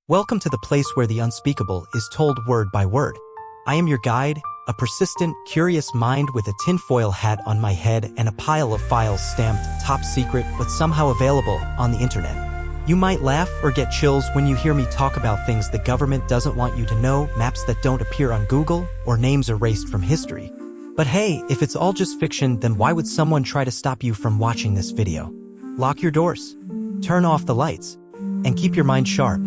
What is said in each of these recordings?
Welcome to the place where the unspeakable is told word by word. I am your guide, a persistent, curious mind with a tinfoil hat on my head and a pile of files stamped top secret but somehow available on the internet. You might laugh or get chills when you hear me talk about things the government doesn't want you to know, maps that don't appear on Google, or names erased from history. But hey, if it's all just fiction, then why would someone try to stop you from watching this video? Lock your doors, turn off the lights, and keep your mind sharp.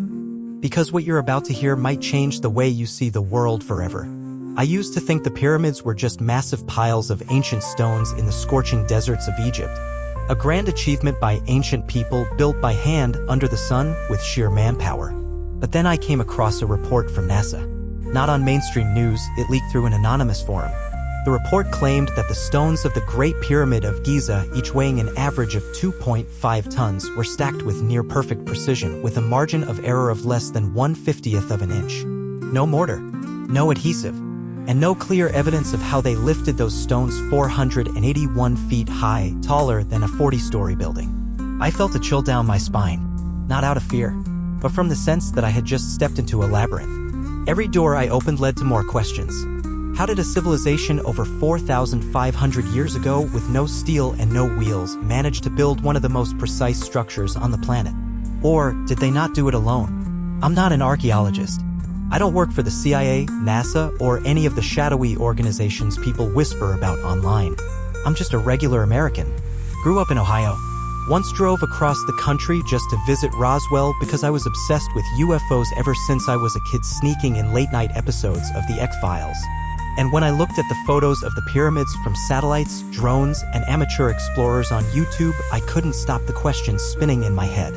Because what you're about to hear might change the way you see the world forever. I used to think the pyramids were just massive piles of ancient stones in the scorching deserts of Egypt. A grand achievement by ancient people built by hand under the sun with sheer manpower. But then I came across a report from NASA. Not on mainstream news, it leaked through an anonymous forum. The report claimed that the stones of the Great Pyramid of Giza, each weighing an average of 2.5 tons, were stacked with near-perfect precision with a margin of error of less than 1/50th of an inch. No mortar, no adhesive, and no clear evidence of how they lifted those stones 481 feet high, taller than a 40-story building. I felt a chill down my spine, not out of fear, but from the sense that I had just stepped into a labyrinth. Every door I opened led to more questions. How did a civilization over 4,500 years ago with no steel and no wheels manage to build one of the most precise structures on the planet? Or did they not do it alone? I'm not an archaeologist. I don't work for the CIA, NASA, or any of the shadowy organizations people whisper about online. I'm just a regular American. Grew up in Ohio. Once drove across the country just to visit Roswell because I was obsessed with UFOs ever since I was a kid, sneaking in late-night episodes of The X-Files. And when I looked at the photos of the pyramids from satellites, drones, and amateur explorers on YouTube, I couldn't stop the questions spinning in my head.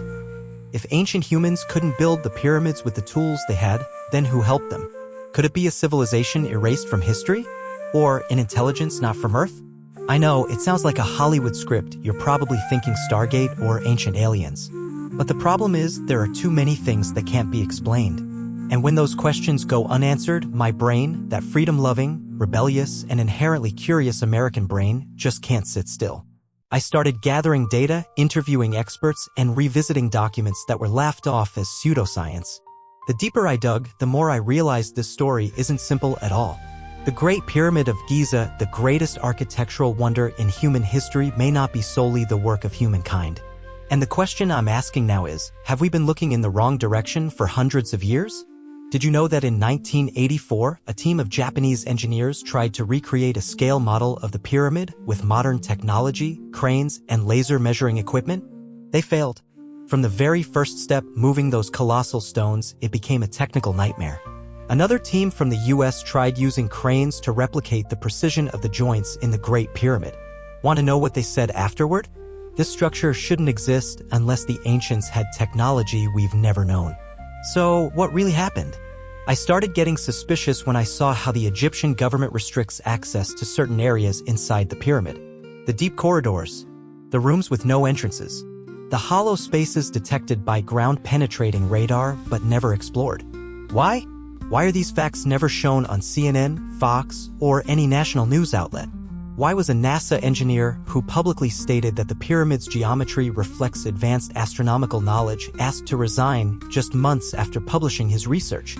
If ancient humans couldn't build the pyramids with the tools they had, then who helped them? Could it be a civilization erased from history? Or an intelligence not from Earth? I know, it sounds like a Hollywood script. You're probably thinking Stargate or ancient aliens. But the problem is, there are too many things that can't be explained. And when those questions go unanswered, my brain, that freedom-loving, rebellious, and inherently curious American brain, just can't sit still. I started gathering data, interviewing experts, and revisiting documents that were laughed off as pseudoscience. The deeper I dug, the more I realized this story isn't simple at all. The Great Pyramid of Giza, the greatest architectural wonder in human history, may not be solely the work of humankind. And the question I'm asking now is, have we been looking in the wrong direction for hundreds of years? Did you know that in 1984, a team of Japanese engineers tried to recreate a scale model of the pyramid with modern technology, cranes, and laser measuring equipment? They failed. From the very first step, moving those colossal stones, it became a technical nightmare. Another team from the US tried using cranes to replicate the precision of the joints in the Great Pyramid. Want to know what they said afterward? This structure shouldn't exist unless the ancients had technology we've never known. So, what really happened? I started getting suspicious when I saw how the Egyptian government restricts access to certain areas inside the pyramid. The deep corridors, the rooms with no entrances, the hollow spaces detected by ground-penetrating radar but never explored. Why? Why are these facts never shown on CNN, Fox, or any national news outlet? Why was a NASA engineer who publicly stated that the pyramid's geometry reflects advanced astronomical knowledge asked to resign just months after publishing his research?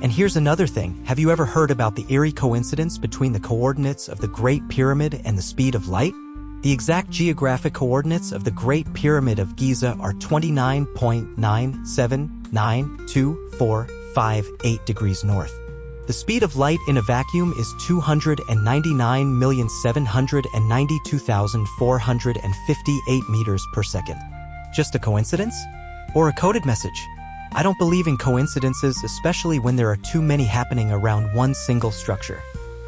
And here's another thing. Have you ever heard about the eerie coincidence between the coordinates of the Great Pyramid and the speed of light? The exact geographic coordinates of the Great Pyramid of Giza are 29.9792458 degrees north. The speed of light in a vacuum is 299,792,458 meters per second. Just a coincidence? Or a coded message? I don't believe in coincidences, especially when there are too many happening around one single structure.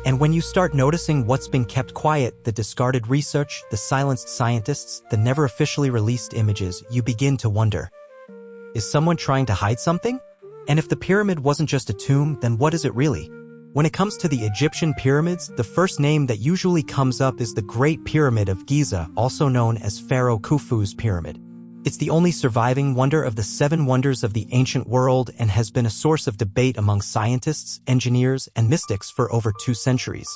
And when you start noticing what's been kept quiet, the discarded research, the silenced scientists, the never officially released images, you begin to wonder. Is someone trying to hide something? And if the pyramid wasn't just a tomb, then what is it really? When it comes to the Egyptian pyramids, the first name that usually comes up is the Great Pyramid of Giza, also known as Pharaoh Khufu's pyramid. It's the only surviving wonder of the 7 wonders of the ancient world and has been a source of debate among scientists, engineers, and mystics for over 2 centuries.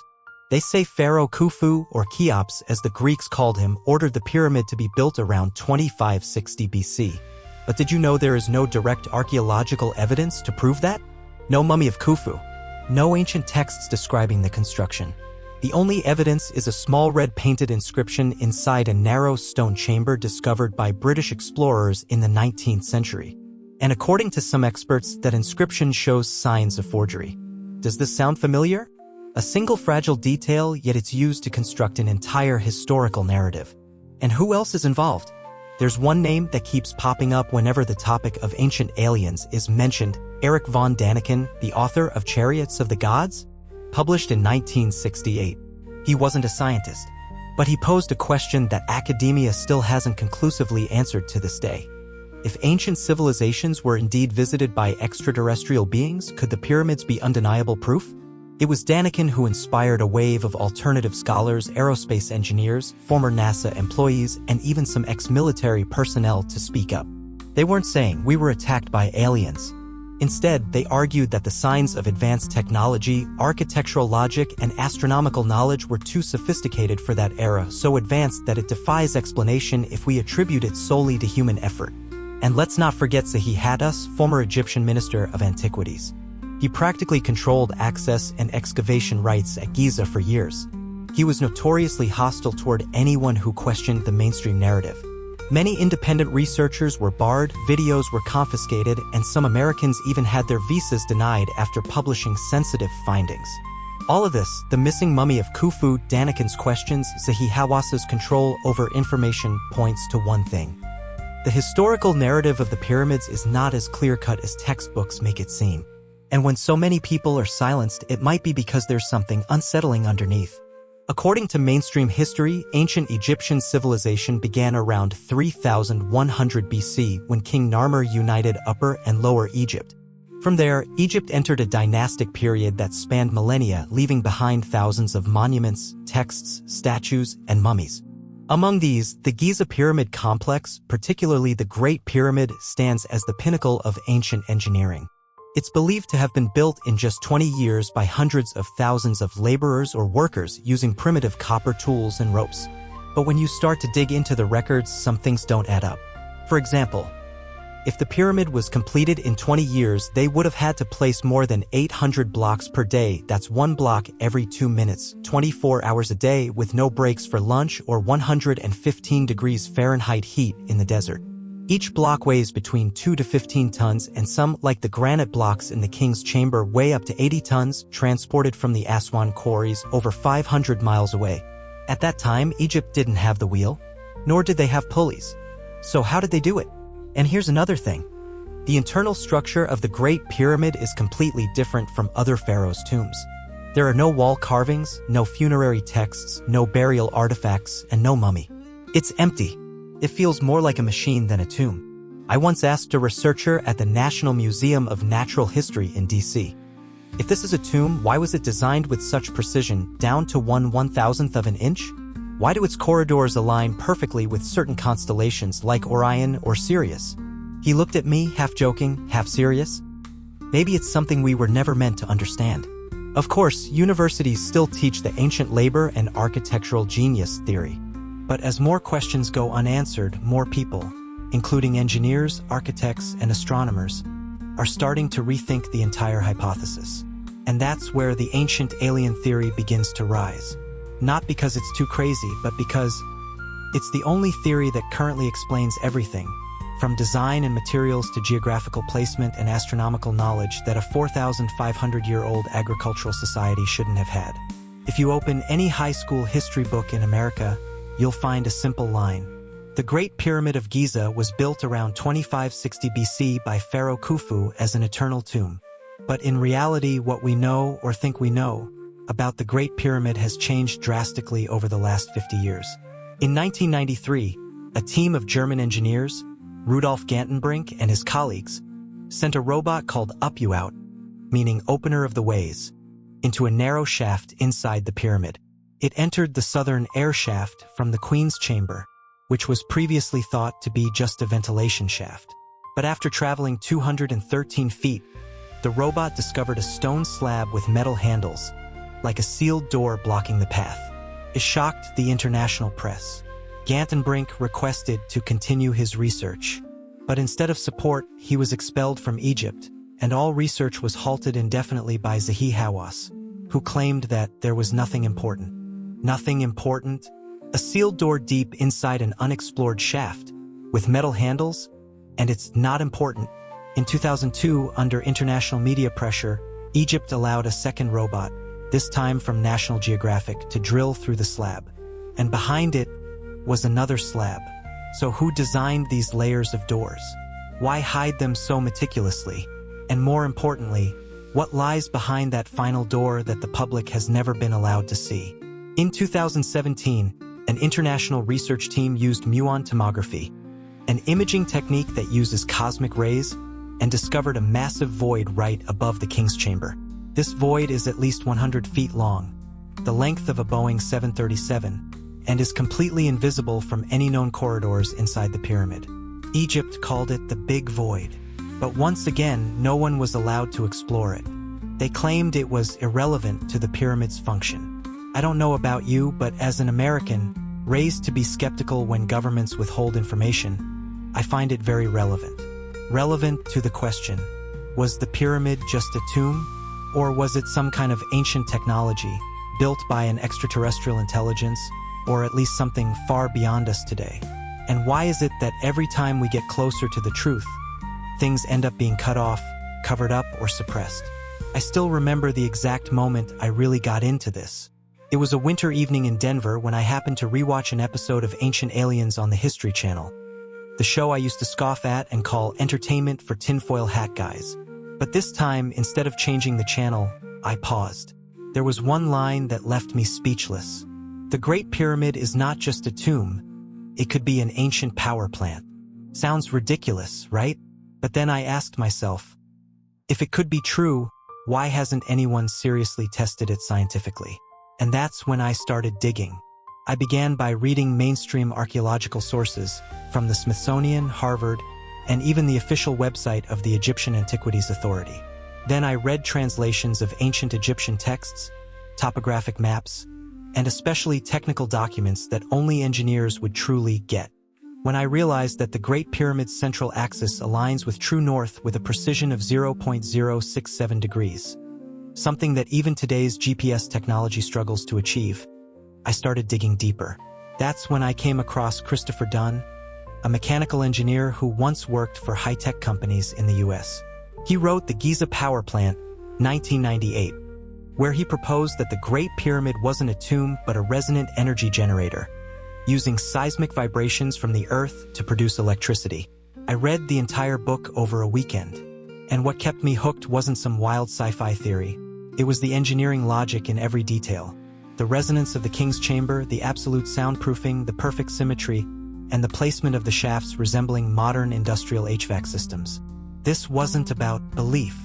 They say Pharaoh Khufu, or Cheops as the Greeks called him, ordered the pyramid to be built around 2560 BC. But did you know there is no direct archaeological evidence to prove that? No mummy of Khufu. No ancient texts describing the construction. The only evidence is a small red painted inscription inside a narrow stone chamber discovered by British explorers in the 19th century. And according to some experts, that inscription shows signs of forgery. Does this sound familiar? A single fragile detail, yet it's used to construct an entire historical narrative. And who else is involved? There's one name that keeps popping up whenever the topic of ancient aliens is mentioned: Erich von Däniken, the author of Chariots of the Gods, published in 1968. He wasn't a scientist, but he posed a question that academia still hasn't conclusively answered to this day. If ancient civilizations were indeed visited by extraterrestrial beings, could the pyramids be undeniable proof? It was Däniken who inspired a wave of alternative scholars, aerospace engineers, former NASA employees, and even some ex-military personnel to speak up. They weren't saying we were attacked by aliens. Instead, they argued that the signs of advanced technology, architectural logic, and astronomical knowledge were too sophisticated for that era, so advanced that it defies explanation if we attribute it solely to human effort. And let's not forget Zahi Hawass, former Egyptian Minister of Antiquities. He practically controlled access and excavation rights at Giza for years. He was notoriously hostile toward anyone who questioned the mainstream narrative. Many independent researchers were barred, videos were confiscated, and some Americans even had their visas denied after publishing sensitive findings. All of this, the missing mummy of Khufu, Däniken's questions, Zahi Hawass's control over information, points to one thing. The historical narrative of the pyramids is not as clear-cut as textbooks make it seem. And when so many people are silenced, it might be because there's something unsettling underneath. According to mainstream history, ancient Egyptian civilization began around 3100 BC when King Narmer united Upper and Lower Egypt. From there, Egypt entered a dynastic period that spanned millennia, leaving behind thousands of monuments, texts, statues, and mummies. Among these, the Giza Pyramid complex, particularly the Great Pyramid, stands as the pinnacle of ancient engineering. It's believed to have been built in just 20 years by hundreds of thousands of laborers or workers using primitive copper tools and ropes. But when you start to dig into the records, some things don't add up. For example, if the pyramid was completed in 20 years, they would have had to place more than 800 blocks per day. That's one block every 2 minutes, 24 hours a day, with no breaks for lunch or 115 degrees Fahrenheit heat in the desert. Each block weighs between 2 to 15 tons, and some, like the granite blocks in the King's Chamber, weigh up to 80 tons, transported from the Aswan quarries over 500 miles away. At that time, Egypt didn't have the wheel, nor did they have pulleys. So how did they do it? And here's another thing. The internal structure of the Great Pyramid is completely different from other pharaohs' tombs. There are no wall carvings, no funerary texts, no burial artifacts, and no mummy. It's empty. It feels more like a machine than a tomb. I once asked a researcher at the National Museum of Natural History in DC, if this is a tomb, why was it designed with such precision, down to 1/1000th of an inch? Why do its corridors align perfectly with certain constellations like Orion or Sirius? He looked at me, half joking, half serious. Maybe it's something we were never meant to understand. Of course, universities still teach the ancient labor and architectural genius theory. But as more questions go unanswered, more people, including engineers, architects, and astronomers, are starting to rethink the entire hypothesis. And that's where the ancient alien theory begins to rise. Not because it's too crazy, but because it's the only theory that currently explains everything, from design and materials to geographical placement and astronomical knowledge that a 4,500-year-old agricultural society shouldn't have had. If you open any high school history book in America, you'll find a simple line. The Great Pyramid of Giza was built around 2560 BC by Pharaoh Khufu as an eternal tomb. But in reality, what we know or think we know about the Great Pyramid has changed drastically over the last 50 years. In 1993, a team of German engineers, Rudolf Gantenbrink and his colleagues, sent a robot called Up-You-Out, meaning opener of the ways, into a narrow shaft inside the pyramid. It entered the southern air shaft from the Queen's Chamber, which was previously thought to be just a ventilation shaft. But after traveling 213 feet, the robot discovered a stone slab with metal handles, like a sealed door blocking the path. It shocked the international press. Gantenbrink requested to continue his research, But instead of support, he was expelled from Egypt, and all research was halted indefinitely by Zahi Hawass, who claimed that there was nothing important. Nothing important? A sealed door deep inside an unexplored shaft, with metal handles? And it's not important. In 2002, under international media pressure, Egypt allowed a second robot, this time from National Geographic, to drill through the slab. And behind it was another slab. So who designed these layers of doors? Why hide them so meticulously? And more importantly, what lies behind that final door that the public has never been allowed to see? In 2017, an international research team used muon tomography, an imaging technique that uses cosmic rays, and discovered a massive void right above the King's Chamber. This void is at least 100 feet long, the length of a Boeing 737, and is completely invisible from any known corridors inside the pyramid. Egypt called it the Big Void. But once again, no one was allowed to explore it. They claimed it was irrelevant to the pyramid's function. I don't know about you, but as an American, raised to be skeptical when governments withhold information, I find it very relevant. Relevant to the question, was the pyramid just a tomb? Or was it some kind of ancient technology, built by an extraterrestrial intelligence, or at least something far beyond us today? And why is it that every time we get closer to the truth, things end up being cut off, covered up, or suppressed? I still remember the exact moment I really got into this. It was a winter evening in Denver when I happened to rewatch an episode of Ancient Aliens on the History Channel, the show I used to scoff at and call entertainment for tinfoil hat guys. But this time, instead of changing the channel, I paused. There was one line that left me speechless. The Great Pyramid is not just a tomb, it could be an ancient power plant. Sounds ridiculous, right? But then I asked myself, if it could be true, why hasn't anyone seriously tested it scientifically? And that's when I started digging. I began by reading mainstream archaeological sources from the Smithsonian, Harvard, and even the official website of the Egyptian Antiquities Authority. Then I read translations of ancient Egyptian texts, topographic maps, and especially technical documents that only engineers would truly get. When I realized that the Great Pyramid's central axis aligns with true north with a precision of 0.067 degrees, something that even today's GPS technology struggles to achieve, I started digging deeper. That's when I came across Christopher Dunn, a mechanical engineer who once worked for high-tech companies in the US. He wrote The Giza Power Plant, 1998, where he proposed that the Great Pyramid wasn't a tomb but a resonant energy generator, using seismic vibrations from the Earth to produce electricity. I read the entire book over a weekend, and what kept me hooked wasn't some wild sci-fi theory. It was the engineering logic in every detail. The resonance of the King's Chamber, the absolute soundproofing, the perfect symmetry, and the placement of the shafts resembling modern industrial HVAC systems. This wasn't about belief.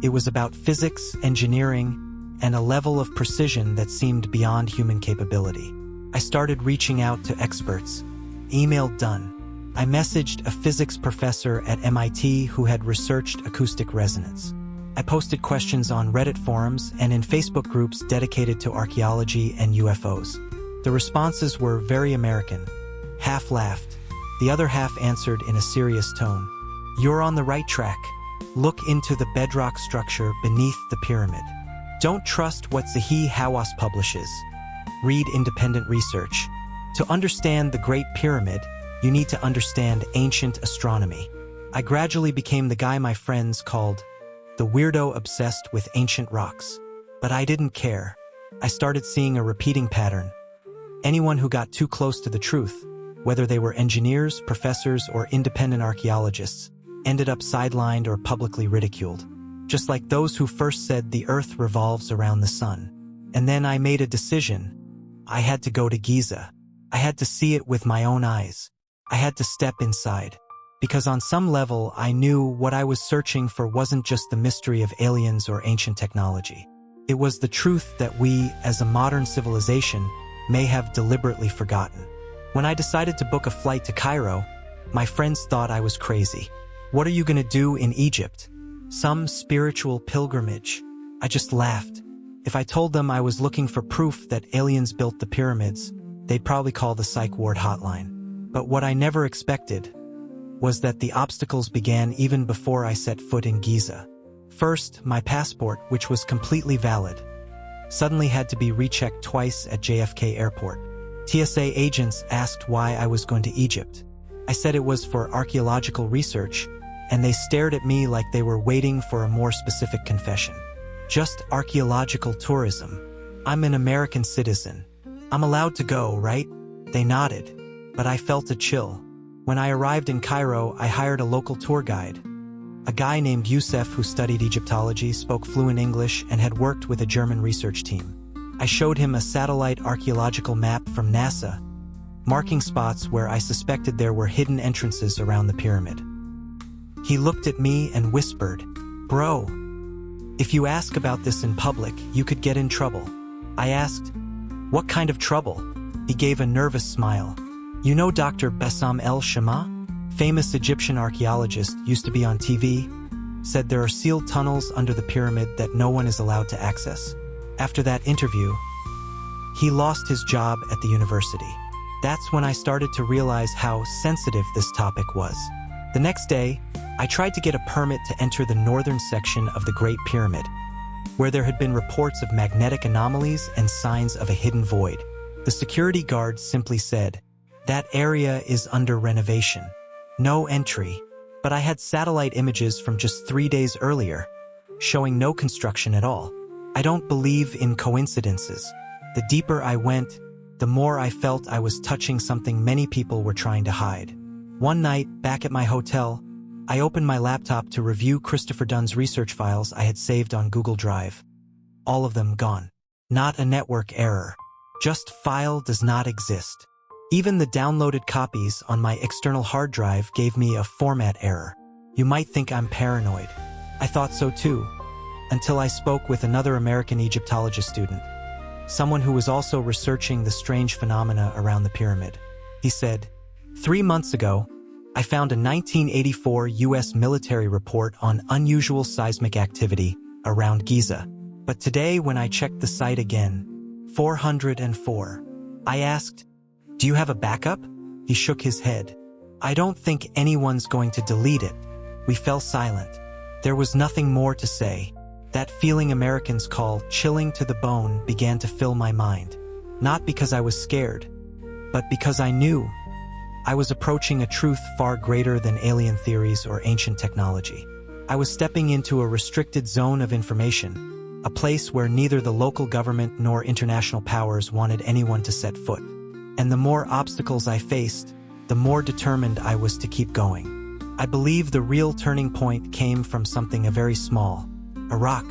It was about physics, engineering, and a level of precision that seemed beyond human capability. I started reaching out to experts, emailed Dunn. I messaged a physics professor at MIT who had researched acoustic resonance. I posted questions on Reddit forums and in Facebook groups dedicated to archaeology and UFOs. The responses were very American. Half laughed. The other half answered in a serious tone. You're on the right track. Look into the bedrock structure beneath the pyramid. Don't trust what Zahi Hawass publishes. Read independent research. To understand the Great Pyramid, you need to understand ancient astronomy. I gradually became the guy my friends called the weirdo obsessed with ancient rocks. But I didn't care. I started seeing a repeating pattern. Anyone who got too close to the truth, whether they were engineers, professors, or independent archaeologists, ended up sidelined or publicly ridiculed. Just like those who first said the Earth revolves around the sun. And then I made a decision. I had to go to Giza. I had to see it with my own eyes. I had to step inside. Because on some level, I knew what I was searching for wasn't just the mystery of aliens or ancient technology. It was the truth that we, as a modern civilization, may have deliberately forgotten. When I decided to book a flight to Cairo, my friends thought I was crazy. What are you going to do in Egypt? Some spiritual pilgrimage? I just laughed. If I told them I was looking for proof that aliens built the pyramids, they'd probably call the psych ward hotline. But what I never expected was that the obstacles began even before I set foot in Giza. First, my passport, which was completely valid, suddenly had to be rechecked twice at JFK Airport. TSA agents asked why I was going to Egypt. I said it was for archaeological research, and they stared at me like they were waiting for a more specific confession. Just archaeological tourism. I'm an American citizen. I'm allowed to go, right? They nodded, but I felt a chill. When I arrived in Cairo, I hired a local tour guide. A guy named Youssef who studied Egyptology, spoke fluent English, and had worked with a German research team. I showed him a satellite archaeological map from NASA, marking spots where I suspected there were hidden entrances around the pyramid. He looked at me and whispered, "Bro, if you ask about this in public, you could get in trouble." I asked, "What kind of trouble?" He gave a nervous smile. "You know Dr. Bassam el-Shama? Famous Egyptian archaeologist, used to be on TV, said there are sealed tunnels under the pyramid that no one is allowed to access." After that interview, he lost his job at the university. That's when I started to realize how sensitive this topic was. The next day, I tried to get a permit to enter the northern section of the Great Pyramid, where there had been reports of magnetic anomalies and signs of a hidden void. The security guard simply said, "That area is under renovation. No entry." But I had satellite images from just 3 days earlier, showing no construction at all. I don't believe in coincidences. The deeper I went, the more I felt I was touching something many people were trying to hide. One night, back at my hotel, I opened my laptop to review Christopher Dunn's research files I had saved on Google Drive. All of them gone. Not a network error. Just file does not exist. Even the downloaded copies on my external hard drive gave me a format error. You might think I'm paranoid. I thought so too, until I spoke with another American Egyptologist student, someone who was also researching the strange phenomena around the pyramid. He said, 3 months ago, I found a 1984 U.S. military report on unusual seismic activity around Giza. But today, when I checked the site again, 404. I asked, "Do you have a backup?" He shook his head. "I don't think anyone's going to delete it." We fell silent. There was nothing more to say. That feeling Americans call chilling to the bone began to fill my mind. Not because I was scared, but because I knew I was approaching a truth far greater than alien theories or ancient technology. I was stepping into a restricted zone of information, a place where neither the local government nor international powers wanted anyone to set foot. And the more obstacles I faced, the more determined I was to keep going. I believe the real turning point came from something very small, a rock.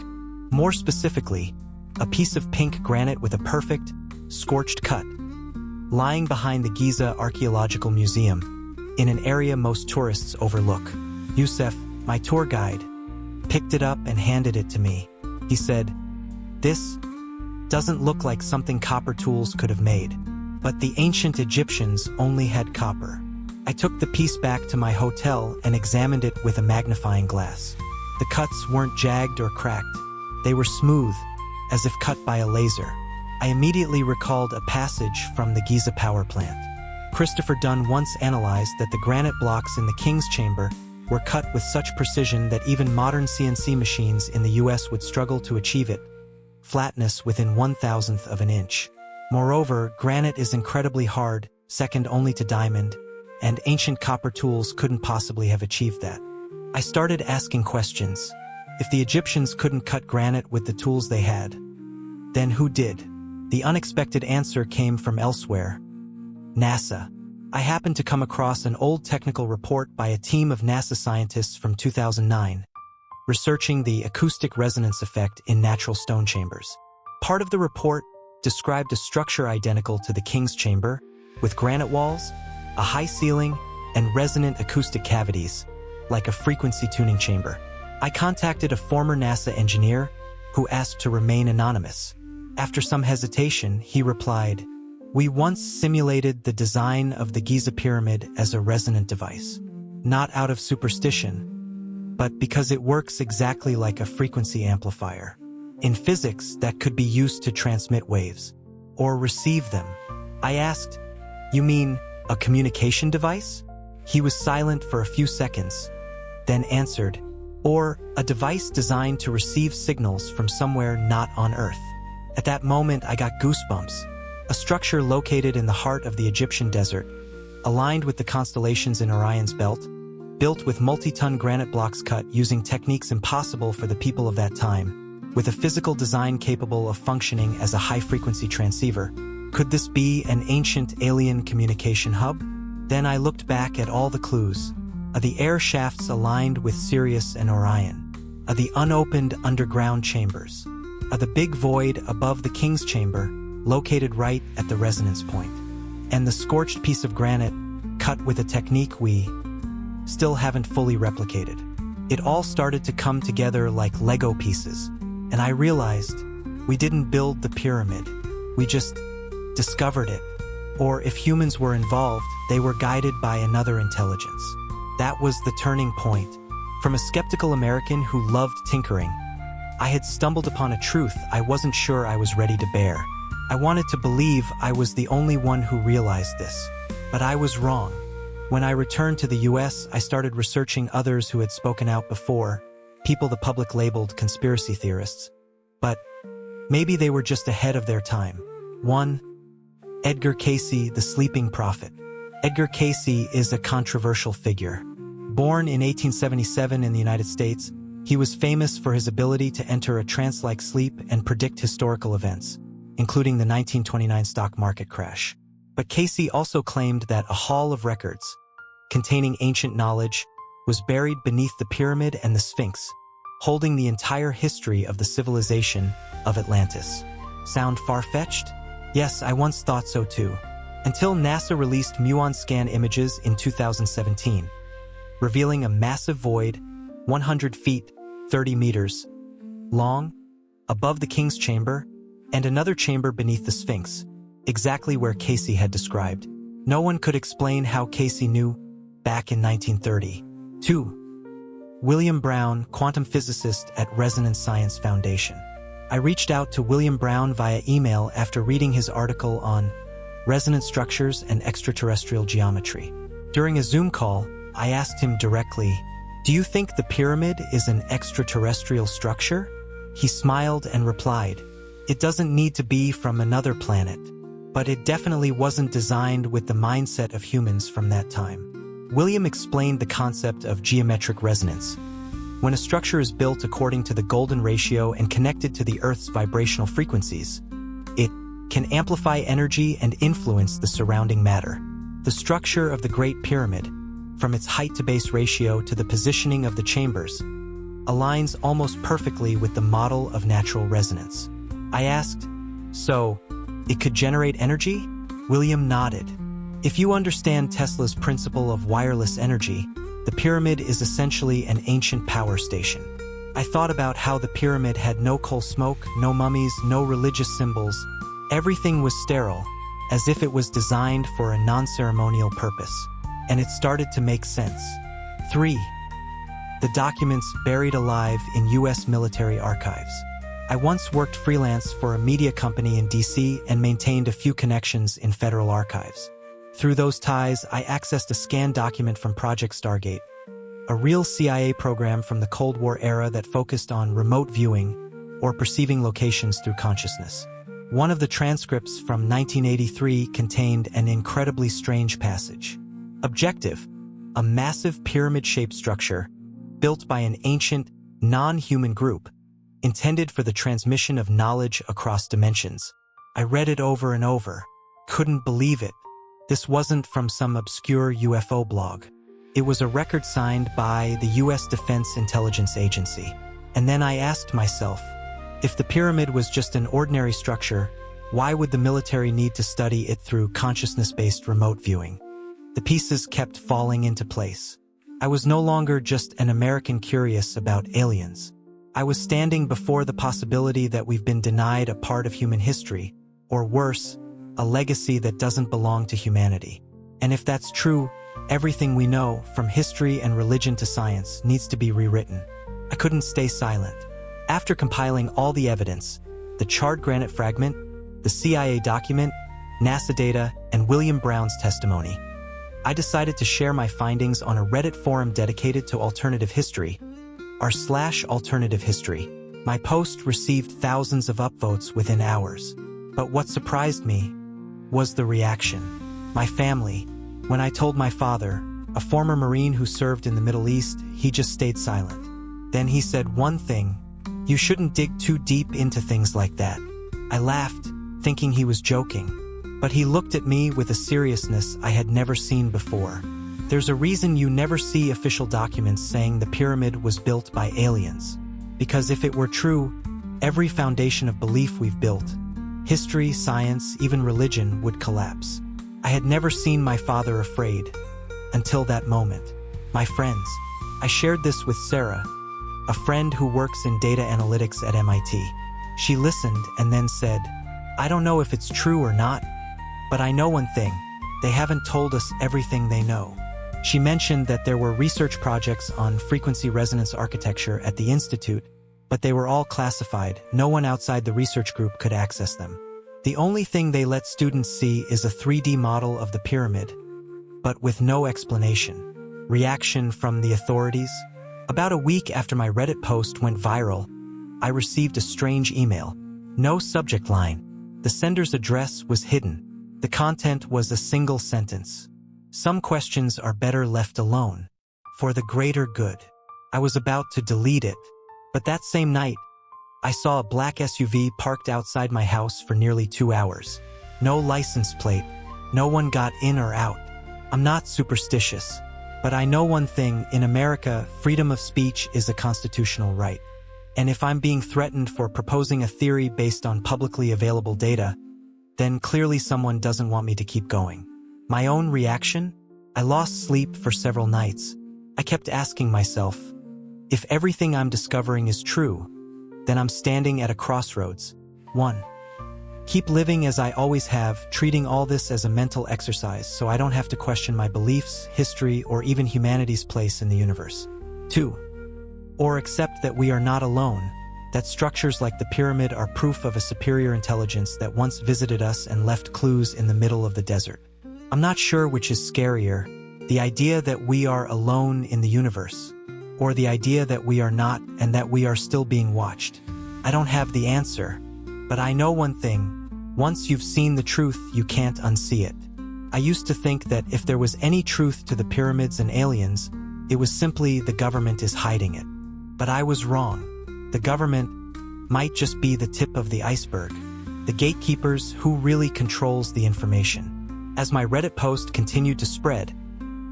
More specifically, a piece of pink granite with a perfect, scorched cut, lying behind the Giza Archaeological Museum, in an area most tourists overlook. Youssef, my tour guide, picked it up and handed it to me. He said, "This doesn't look like something copper tools could have made, but the ancient Egyptians only had copper." I took the piece back to my hotel and examined it with a magnifying glass. The cuts weren't jagged or cracked. They were smooth, as if cut by a laser. I immediately recalled a passage from the Giza power plant. Christopher Dunn once analyzed that the granite blocks in the King's Chamber were cut with such precision that even modern CNC machines in the US would struggle to achieve it. Flatness within 1/1000th of an inch. Moreover, granite is incredibly hard, second only to diamond, and ancient copper tools couldn't possibly have achieved that. I started asking questions. If the Egyptians couldn't cut granite with the tools they had, then who did? The unexpected answer came from elsewhere. NASA. I happened to come across an old technical report by a team of NASA scientists from 2009, researching the acoustic resonance effect in natural stone chambers. Part of the report described a structure identical to the King's Chamber, with granite walls, a high ceiling, and resonant acoustic cavities, like a frequency tuning chamber. I contacted a former NASA engineer who asked to remain anonymous. After some hesitation, he replied, "We once simulated the design of the Giza pyramid as a resonant device, not out of superstition, but because it works exactly like a frequency amplifier. In physics, that could be used to transmit waves, or receive them." I asked, "You mean a communication device?" He was silent for a few seconds, then answered, "Or a device designed to receive signals from somewhere not on Earth." At that moment, I got goosebumps. A structure located in the heart of the Egyptian desert, aligned with the constellations in Orion's belt, built with multi-ton granite blocks cut using techniques impossible for the people of that time, with a physical design capable of functioning as a high-frequency transceiver. Could this be an ancient alien communication hub? Then I looked back at all the clues. The air shafts aligned with Sirius and Orion, the unopened underground chambers, the big void above the King's Chamber, located right at the resonance point, and the scorched piece of granite cut with a technique we still haven't fully replicated. It all started to come together like Lego pieces, and I realized we didn't build the pyramid, we just discovered it. Or if humans were involved, they were guided by another intelligence. That was the turning point. From a skeptical American who loved tinkering, I had stumbled upon a truth I wasn't sure I was ready to bear. I wanted to believe I was the only one who realized this, but I was wrong. When I returned to the US, I started researching others who had spoken out before, people the public labeled conspiracy theorists. But maybe they were just ahead of their time. 1. Edgar Cayce, the sleeping prophet. Edgar Cayce is a controversial figure. Born in 1877 in the United States, he was famous for his ability to enter a trance-like sleep and predict historical events, including the 1929 stock market crash. But Cayce also claimed that a hall of records, containing ancient knowledge, was buried beneath the pyramid and the Sphinx, holding the entire history of the civilization of Atlantis. Sound far-fetched? Yes, I once thought so too. Until NASA released muon scan images in 2017, revealing a massive void, 100 feet, 30 meters, long, above the King's Chamber, and another chamber beneath the Sphinx, exactly where Cayce had described. No one could explain how Cayce knew back in 1930. 2. William Brown, quantum physicist at Resonance Science Foundation. I reached out to William Brown via email after reading his article on resonance structures and extraterrestrial geometry. During a Zoom call, I asked him directly, "Do you think the pyramid is an extraterrestrial structure?" He smiled and replied, "It doesn't need to be from another planet, but it definitely wasn't designed with the mindset of humans from that time." William explained the concept of geometric resonance. When a structure is built according to the golden ratio and connected to the Earth's vibrational frequencies, it can amplify energy and influence the surrounding matter. The structure of the Great Pyramid, from its height to base ratio to the positioning of the chambers, aligns almost perfectly with the model of natural resonance. I asked, "So, it could generate energy?" William nodded. "If you understand Tesla's principle of wireless energy, the pyramid is essentially an ancient power station." I thought about how the pyramid had no coal smoke, no mummies, no religious symbols. Everything was sterile, as if it was designed for a non-ceremonial purpose, and it started to make sense. 3. The documents buried alive in U.S. military archives. I once worked freelance for a media company in D.C. and maintained a few connections in federal archives. Through those ties, I accessed a scanned document from Project Stargate, a real CIA program from the Cold War era that focused on remote viewing or perceiving locations through consciousness. One of the transcripts from 1983 contained an incredibly strange passage. Objective: a massive pyramid-shaped structure built by an ancient, non-human group, intended for the transmission of knowledge across dimensions. I read it over and over. Couldn't believe it. This wasn't from some obscure UFO blog. It was a record signed by the U.S. Defense Intelligence Agency. And then I asked myself, if the pyramid was just an ordinary structure, why would the military need to study it through consciousness-based remote viewing? The pieces kept falling into place. I was no longer just an American curious about aliens. I was standing before the possibility that we've been denied a part of human history, or worse, a legacy that doesn't belong to humanity. And if that's true, everything we know, from history and religion to science, needs to be rewritten. I couldn't stay silent. After compiling all the evidence, the charred granite fragment, the CIA document, NASA data, and William Brown's testimony, I decided to share my findings on a Reddit forum dedicated to alternative history, r/alternative history. My post received thousands of upvotes within hours. But what surprised me was the reaction. My family. When I told my father, a former Marine who served in the Middle East, he just stayed silent. Then he said one thing: "You shouldn't dig too deep into things like that." I laughed, thinking he was joking. But he looked at me with a seriousness I had never seen before. There's a reason you never see official documents saying the pyramid was built by aliens. Because if it were true, every foundation of belief we've built, history, science, even religion, would collapse. I had never seen my father afraid until that moment. My friends. I shared this with Sarah, a friend who works in data analytics at MIT. She listened and then said, "I don't know if it's true or not, but I know one thing: they haven't told us everything they know." She mentioned that there were research projects on frequency resonance architecture at the Institute, but they were all classified. No one outside the research group could access them. The only thing they let students see is a 3D model of the pyramid, but with no explanation. Reaction from the authorities? About a week after my Reddit post went viral, I received a strange email. No subject line. The sender's address was hidden. The content was a single sentence: "Some questions are better left alone. For the greater good." I was about to delete it, but that same night, I saw a black SUV parked outside my house for nearly 2 hours. No license plate. No one got in or out. I'm not superstitious, but I know one thing: in America, freedom of speech is a constitutional right. And if I'm being threatened for proposing a theory based on publicly available data, then clearly someone doesn't want me to keep going. My own reaction? I lost sleep for several nights. I kept asking myself, if everything I'm discovering is true, then I'm standing at a crossroads. 1. Keep living as I always have, treating all this as a mental exercise so I don't have to question my beliefs, history, or even humanity's place in the universe. 2. Or accept that we are not alone, that structures like the pyramid are proof of a superior intelligence that once visited us and left clues in the middle of the desert. I'm not sure which is scarier, the idea that we are alone in the universe, or the idea that we are not and that we are still being watched. I don't have the answer, but I know one thing: once you've seen the truth, you can't unsee it. I used to think that if there was any truth to the pyramids and aliens, it was simply the government is hiding it. But I was wrong. The government might just be the tip of the iceberg. The gatekeepers who really controls the information. As my Reddit post continued to spread,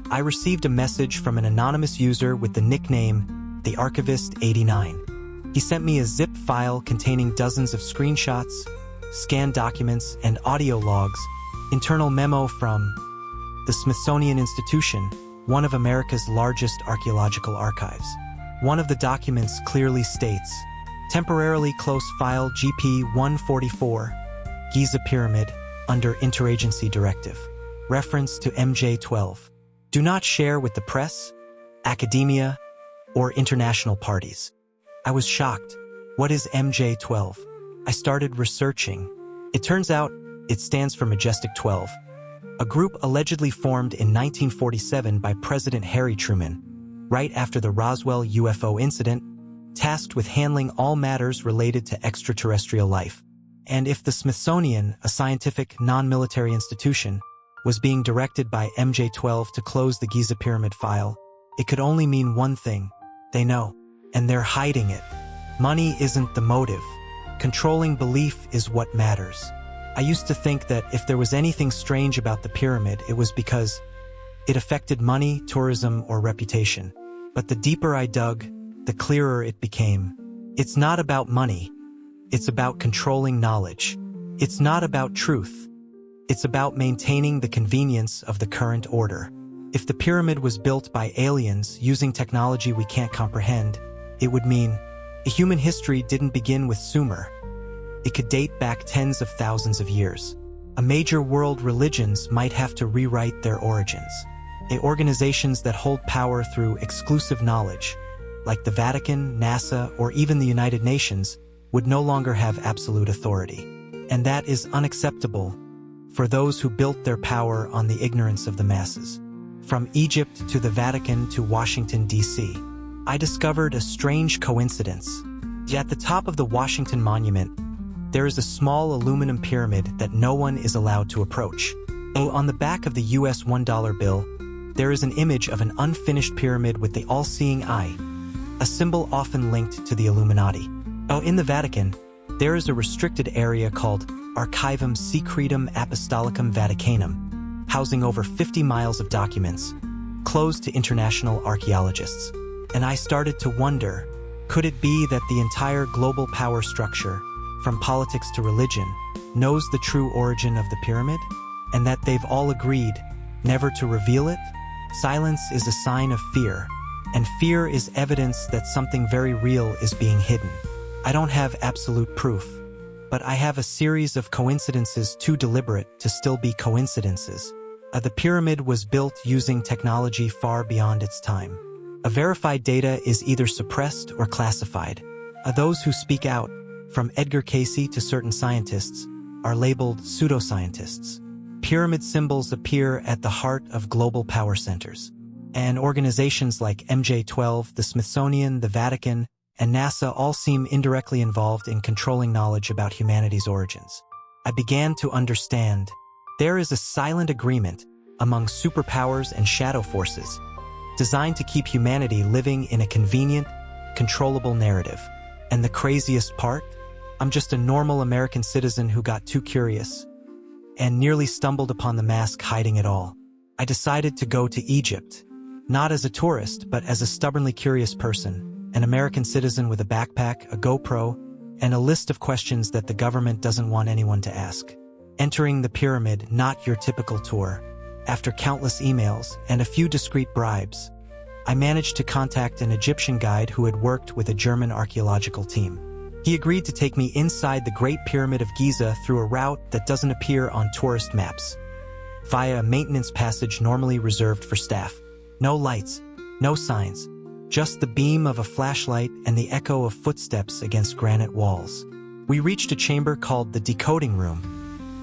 I received a message from an anonymous user with the nickname The Archivist 89. He sent me a zip file containing dozens of screenshots, scanned documents, and audio logs, internal memo from the Smithsonian Institution, one of America's largest archaeological archives. One of the documents clearly states, "Temporarily close file GP 144, Giza Pyramid, under Interagency Directive." Reference to MJ12. Do not share with the press, academia, or international parties. I was shocked. What is MJ12? I started researching. It turns out it stands for Majestic 12, a group allegedly formed in 1947 by President Harry Truman, right after the Roswell UFO incident, tasked with handling all matters related to extraterrestrial life. And if the Smithsonian, a scientific, non-military institution, was being directed by MJ12 to close the Giza Pyramid file, it could only mean one thing: they know, and they're hiding it. Money isn't the motive. Controlling belief is what matters. I used to think that if there was anything strange about the pyramid, it was because it affected money, tourism, or reputation. But the deeper I dug, the clearer it became. It's not about money. It's about controlling knowledge. It's not about truth. It's about maintaining the convenience of the current order. If the pyramid was built by aliens using technology we can't comprehend, it would mean human history didn't begin with Sumer. It could date back tens of thousands of years. Major world religions might have to rewrite their origins. Organizations that hold power through exclusive knowledge, like the Vatican, NASA, or even the United Nations, would no longer have absolute authority. And that is unacceptable for those who built their power on the ignorance of the masses. From Egypt to the Vatican to Washington, D.C., I discovered a strange coincidence. At the top of the Washington Monument, there is a small aluminum pyramid that no one is allowed to approach. On the back of the US $1 bill, there is an image of an unfinished pyramid with the all-seeing eye, a symbol often linked to the Illuminati. In the Vatican, there is a restricted area called Archivum Secretum Apostolicum Vaticanum, housing over 50 miles of documents, closed to international archaeologists. And I started to wonder, could it be that the entire global power structure, from politics to religion, knows the true origin of the pyramid? And that they've all agreed never to reveal it? Silence is a sign of fear, and fear is evidence that something very real is being hidden. I don't have absolute proof, but I have a series of coincidences too deliberate to still be coincidences. The pyramid was built using technology far beyond its time. Verified data is either suppressed or classified. Those who speak out, from Edgar Cayce to certain scientists, are labeled pseudoscientists. Pyramid symbols appear at the heart of global power centers. And organizations like MJ12, the Smithsonian, the Vatican, and NASA all seem indirectly involved in controlling knowledge about humanity's origins. I began to understand there is a silent agreement among superpowers and shadow forces designed to keep humanity living in a convenient, controllable narrative. And the craziest part? I'm just a normal American citizen who got too curious and nearly stumbled upon the mask hiding it all. I decided to go to Egypt, not as a tourist, but as a stubbornly curious person, an American citizen with a backpack, a GoPro, and a list of questions that the government doesn't want anyone to ask. Entering the pyramid, not your typical tour. After countless emails and a few discreet bribes, I managed to contact an Egyptian guide who had worked with a German archaeological team. He agreed to take me inside the Great Pyramid of Giza through a route that doesn't appear on tourist maps, via a maintenance passage normally reserved for staff. No lights, no signs, just the beam of a flashlight and the echo of footsteps against granite walls. We reached a chamber called the decoding room,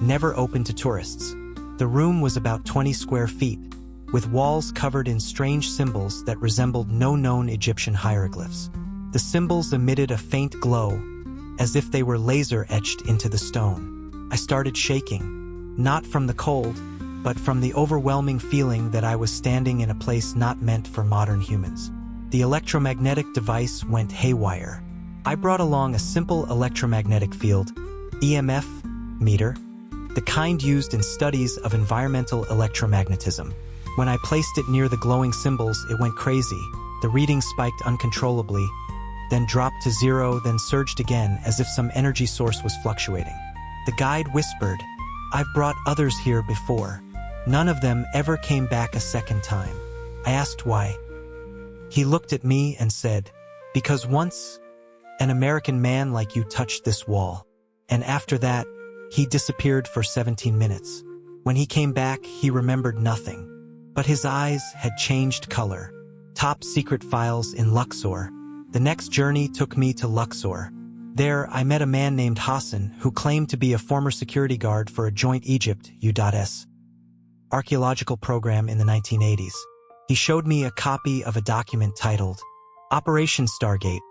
never open to tourists. The room was about 20 square feet, with walls covered in strange symbols that resembled no known Egyptian hieroglyphs. The symbols emitted a faint glow, as if they were laser-etched into the stone. I started shaking, not from the cold, but from the overwhelming feeling that I was standing in a place not meant for modern humans. The electromagnetic device went haywire. I brought along a simple electromagnetic field, EMF, meter, the kind used in studies of environmental electromagnetism. When I placed it near the glowing symbols, it went crazy. The reading spiked uncontrollably, then dropped to zero, then surged again as if some energy source was fluctuating. The guide whispered, "I've brought others here before. None of them ever came back a second time." I asked why. He looked at me and said, "Because once, an American man like you touched this wall. And after that, he disappeared for 17 minutes. When he came back, he remembered nothing. But his eyes had changed color. Top secret files in Luxor." The next journey took me to Luxor. There, I met a man named Hassan who claimed to be a former security guard for a joint Egypt-U.S. archaeological program in the 1980s. He showed me a copy of a document titled Operation Stargate,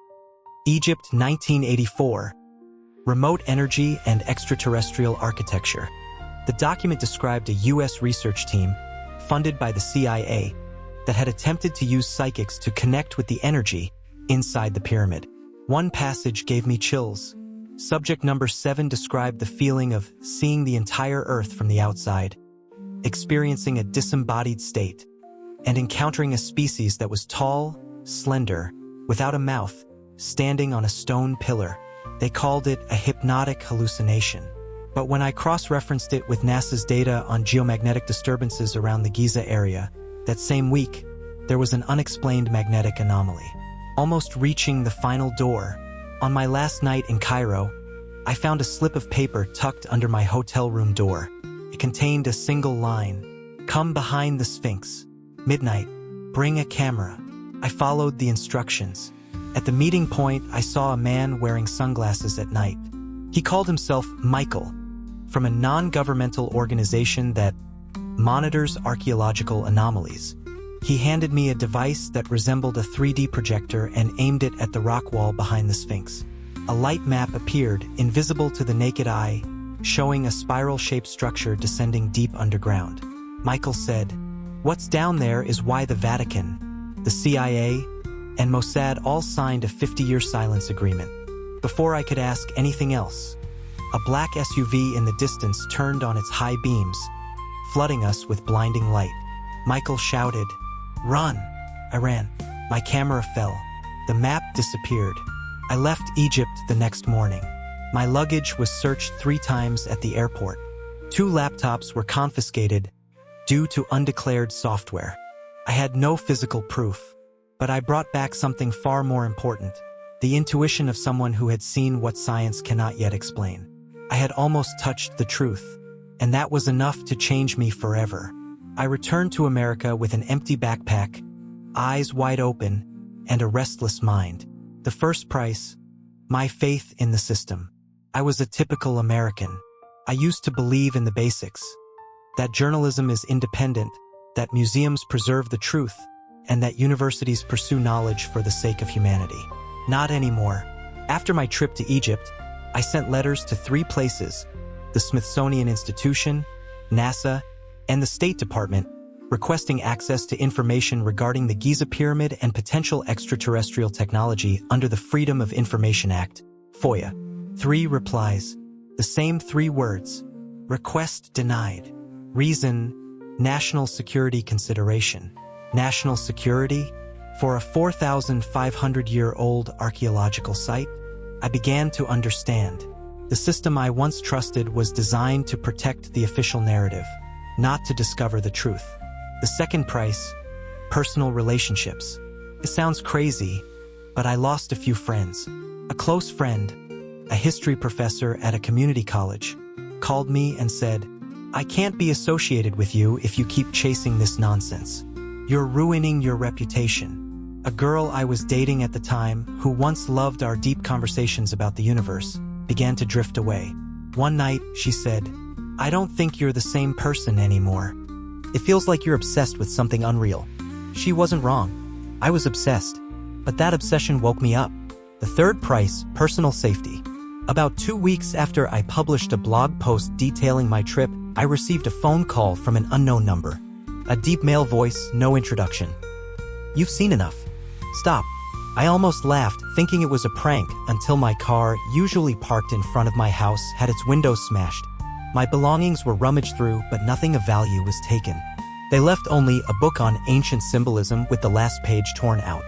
Egypt 1984, Remote Energy and Extraterrestrial Architecture. The document described a U.S. research team, funded by the CIA, that had attempted to use psychics to connect with the energy inside the pyramid. One passage gave me chills. Subject number 7 described the feeling of seeing the entire Earth from the outside, experiencing a disembodied state, and encountering a species that was tall, slender, without a mouth, standing on a stone pillar. They called it a hypnotic hallucination. But when I cross-referenced it with NASA's data on geomagnetic disturbances around the Giza area, that same week, there was an unexplained magnetic anomaly. Almost reaching the final door, on my last night in Cairo, I found a slip of paper tucked under my hotel room door. It contained a single line, "Come behind the Sphinx. Midnight. Bring a camera." I followed the instructions. At the meeting point, I saw a man wearing sunglasses at night. He called himself Michael, from a non-governmental organization that monitors archaeological anomalies. He handed me a device that resembled a 3D projector and aimed it at the rock wall behind the Sphinx. A light map appeared, invisible to the naked eye, showing a spiral-shaped structure descending deep underground. Michael said, "What's down there is why the Vatican, the CIA, and Mossad all signed a 50-year silence agreement." Before I could ask anything else, a black SUV in the distance turned on its high beams, flooding us with blinding light. Michael shouted, "Run!" I ran. My camera fell. The map disappeared. I left Egypt the next morning. My luggage was searched 3 times at the airport. 2 laptops were confiscated due to undeclared software. I had no physical proof, but I brought back something far more important: the intuition of someone who had seen what science cannot yet explain. I had almost touched the truth, and that was enough to change me forever. I returned to America with an empty backpack, eyes wide open, and a restless mind. The first price: my faith in the system. I was a typical American. I used to believe in the basics: that journalism is independent, that museums preserve the truth, and that universities pursue knowledge for the sake of humanity. Not anymore. After my trip to Egypt, I sent letters to 3 places: the Smithsonian Institution, NASA, and the State Department, requesting access to information regarding the Giza Pyramid and potential extraterrestrial technology under the Freedom of Information Act, FOIA. 3 replies. The same 3 words. Request denied. Reason: national security consideration. National security? For a 4,500-year-old archaeological site? I began to understand. The system I once trusted was designed to protect the official narrative, not to discover the truth. The second price: personal relationships. It sounds crazy, but I lost a few friends. A close friend, a history professor at a community college, called me and said, "I can't be associated with you if you keep chasing this nonsense. You're ruining your reputation." A girl I was dating at the time, who once loved our deep conversations about the universe, began to drift away. One night, she said, "I don't think you're the same person anymore. It feels like you're obsessed with something unreal." She wasn't wrong. I was obsessed. But that obsession woke me up. The third price: personal safety. About 2 weeks after I published a blog post detailing my trip, I received a phone call from an unknown number. A deep male voice, no introduction. "You've seen enough. Stop." I almost laughed, thinking it was a prank, until my car, usually parked in front of my house, had its windows smashed. My belongings were rummaged through, but nothing of value was taken. They left only a book on ancient symbolism with the last page torn out.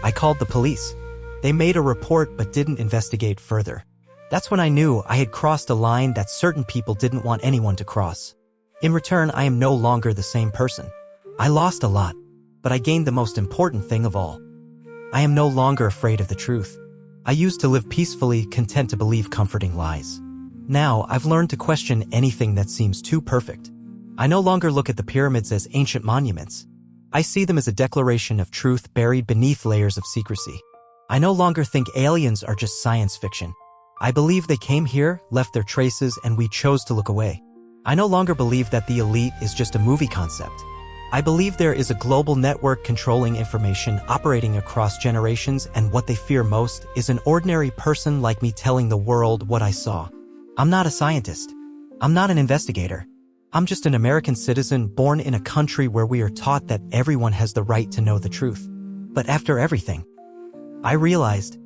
I called the police. They made a report but didn't investigate further. That's when I knew I had crossed a line that certain people didn't want anyone to cross. In return, I am no longer the same person. I lost a lot, but I gained the most important thing of all. I am no longer afraid of the truth. I used to live peacefully, content to believe comforting lies. Now, I've learned to question anything that seems too perfect. I no longer look at the pyramids as ancient monuments. I see them as a declaration of truth buried beneath layers of secrecy. I no longer think aliens are just science fiction. I believe they came here, left their traces, and we chose to look away. I no longer believe that the elite is just a movie concept. I believe there is a global network controlling information, operating across generations, and what they fear most is an ordinary person like me telling the world what I saw. I'm not a scientist. I'm not an investigator. I'm just an American citizen born in a country where we are taught that everyone has the right to know the truth. But after everything, I realized,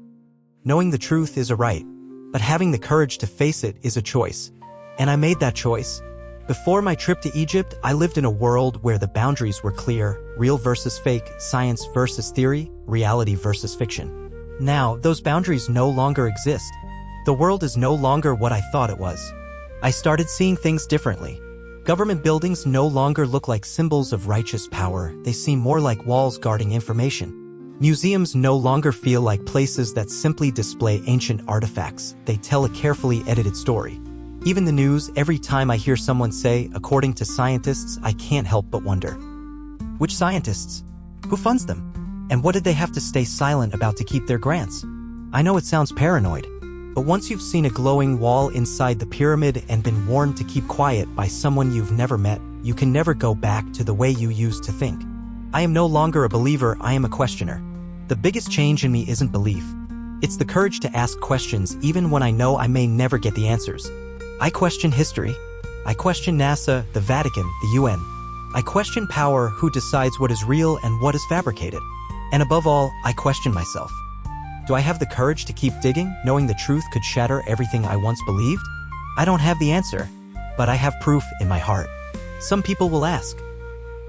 knowing the truth is a right, but having the courage to face it is a choice. And I made that choice. Before my trip to Egypt, I lived in a world where the boundaries were clear: real versus fake, science versus theory, reality versus fiction. Now, those boundaries no longer exist. The world is no longer what I thought it was. I started seeing things differently. Government buildings no longer look like symbols of righteous power, they seem more like walls guarding information. Museums no longer feel like places that simply display ancient artifacts, they tell a carefully edited story. Even the news, every time I hear someone say, "according to scientists," I can't help but wonder. Which scientists? Who funds them? And what did they have to stay silent about to keep their grants? I know it sounds paranoid, but once you've seen a glowing wall inside the pyramid and been warned to keep quiet by someone you've never met, you can never go back to the way you used to think. I am no longer a believer, I am a questioner. The biggest change in me isn't belief. It's the courage to ask questions even when I know I may never get the answers. I question history. I question NASA, the Vatican, the UN. I question power, who decides what is real and what is fabricated. And above all, I question myself. Do I have the courage to keep digging, knowing the truth could shatter everything I once believed? I don't have the answer, but I have proof in my heart. Some people will ask,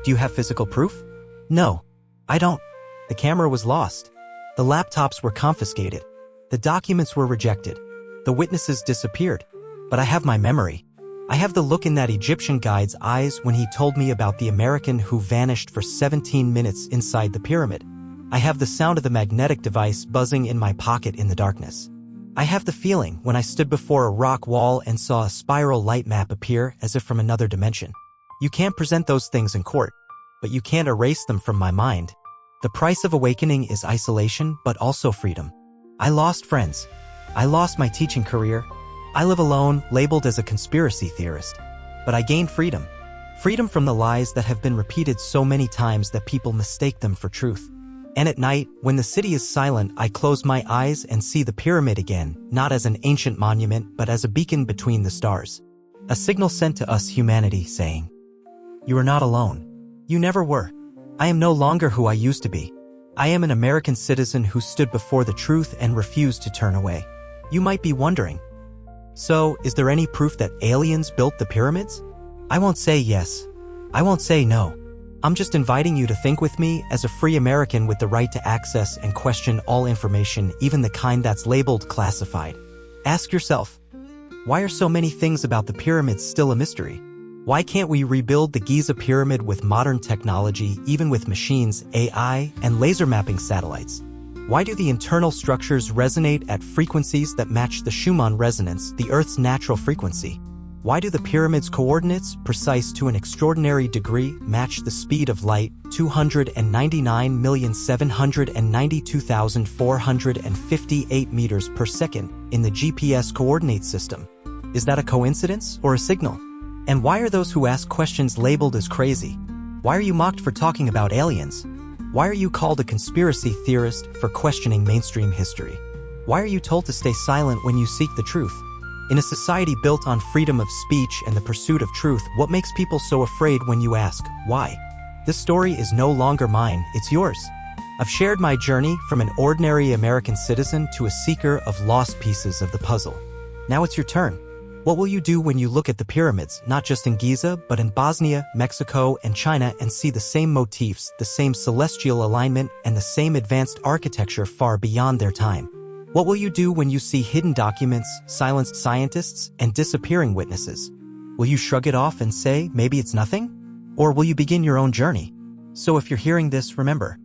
do you have physical proof? No, I don't. The camera was lost. The laptops were confiscated. The documents were rejected. The witnesses disappeared. But I have my memory. I have the look in that Egyptian guide's eyes when he told me about the American who vanished for 17 minutes inside the pyramid. I have the sound of the magnetic device buzzing in my pocket in the darkness. I have the feeling when I stood before a rock wall and saw a spiral light map appear as if from another dimension. You can't present those things in court, but you can't erase them from my mind. The price of awakening is isolation, but also freedom. I lost friends. I lost my teaching career. I live alone, labeled as a conspiracy theorist. But I gained freedom. Freedom from the lies that have been repeated so many times that people mistake them for truth. And at night, when the city is silent, I close my eyes and see the pyramid again, not as an ancient monument, but as a beacon between the stars. A signal sent to us humanity saying, you are not alone. You never were. I am no longer who I used to be. I am an American citizen who stood before the truth and refused to turn away. You might be wondering, so is there any proof that aliens built the pyramids? I won't say yes. I won't say no. I'm just inviting you to think with me as a free American with the right to access and question all information, even the kind that's labeled classified. Ask yourself, why are so many things about the pyramids still a mystery? Why can't we rebuild the Giza pyramid with modern technology, even with machines, AI, and laser mapping satellites? Why do the internal structures resonate at frequencies that match the Schumann resonance, the Earth's natural frequency? Why do the pyramid's coordinates, precise to an extraordinary degree, match the speed of light, 299,792,458 meters per second, in the GPS coordinate system? Is that a coincidence or a signal? And why are those who ask questions labeled as crazy? Why are you mocked for talking about aliens? Why are you called a conspiracy theorist for questioning mainstream history? Why are you told to stay silent when you seek the truth? In a society built on freedom of speech and the pursuit of truth, what makes people so afraid when you ask, why? This story is no longer mine, it's yours. I've shared my journey from an ordinary American citizen to a seeker of lost pieces of the puzzle. Now it's your turn. What will you do when you look at the pyramids, not just in Giza, but in Bosnia, Mexico, and China, and see the same motifs, the same celestial alignment, and the same advanced architecture far beyond their time? What will you do when you see hidden documents, silenced scientists, and disappearing witnesses? Will you shrug it off and say, maybe it's nothing? Or will you begin your own journey? So if you're hearing this, remember,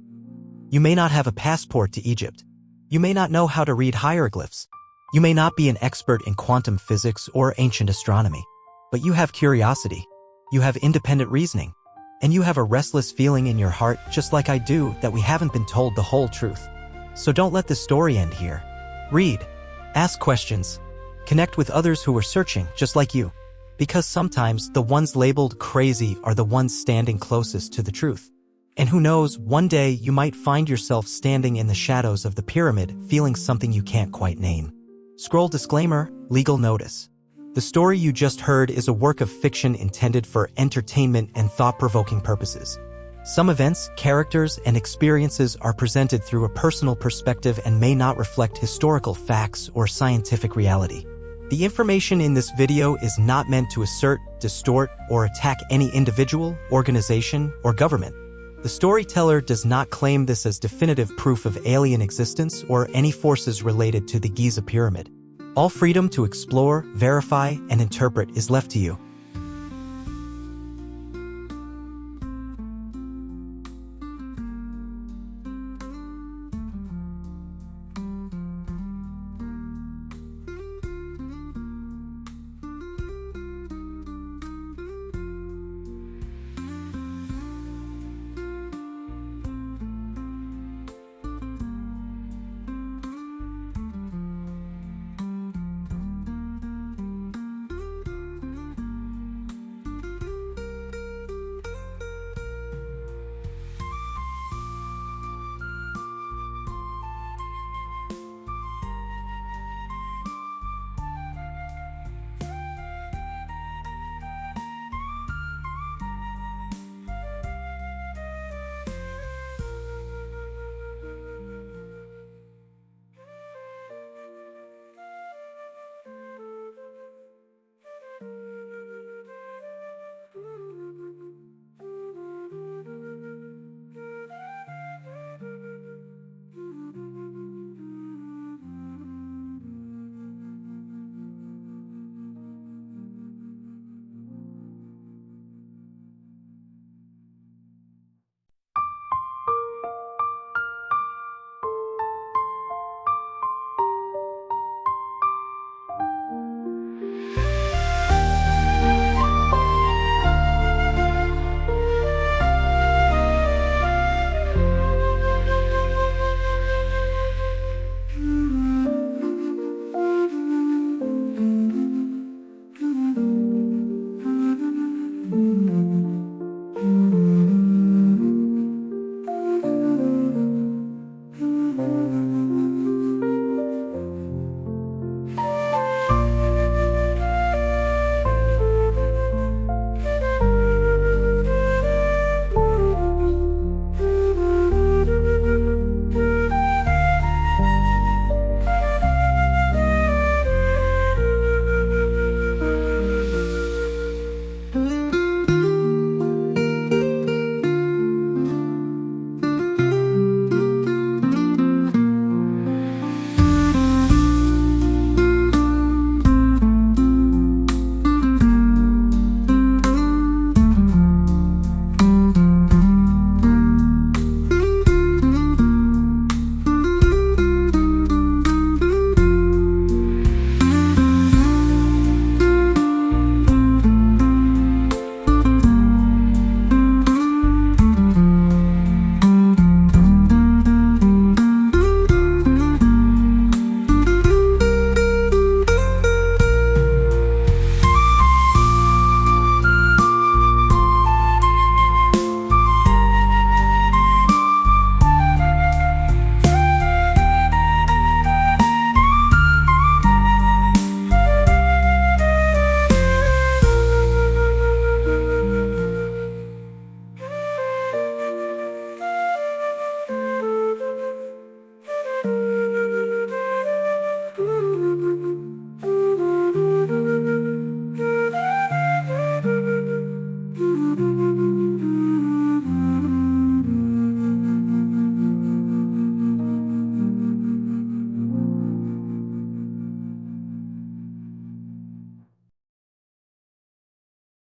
you may not have a passport to Egypt. You may not know how to read hieroglyphs. You may not be an expert in quantum physics or ancient astronomy. But you have curiosity. You have independent reasoning. And you have a restless feeling in your heart, just like I do, that we haven't been told the whole truth. So don't let this story end here. Read. Ask questions. Connect with others who are searching, just like you. Because sometimes the ones labeled crazy are the ones standing closest to the truth. And who knows, one day you might find yourself standing in the shadows of the pyramid, feeling something you can't quite name. Scroll disclaimer, legal notice. The story you just heard is a work of fiction intended for entertainment and thought-provoking purposes. Some events, characters, and experiences are presented through a personal perspective and may not reflect historical facts or scientific reality. The information in this video is not meant to assert, distort, or attack any individual, organization, or government. The storyteller does not claim this as definitive proof of alien existence or any forces related to the Giza pyramid. All freedom to explore, verify, and interpret is left to you.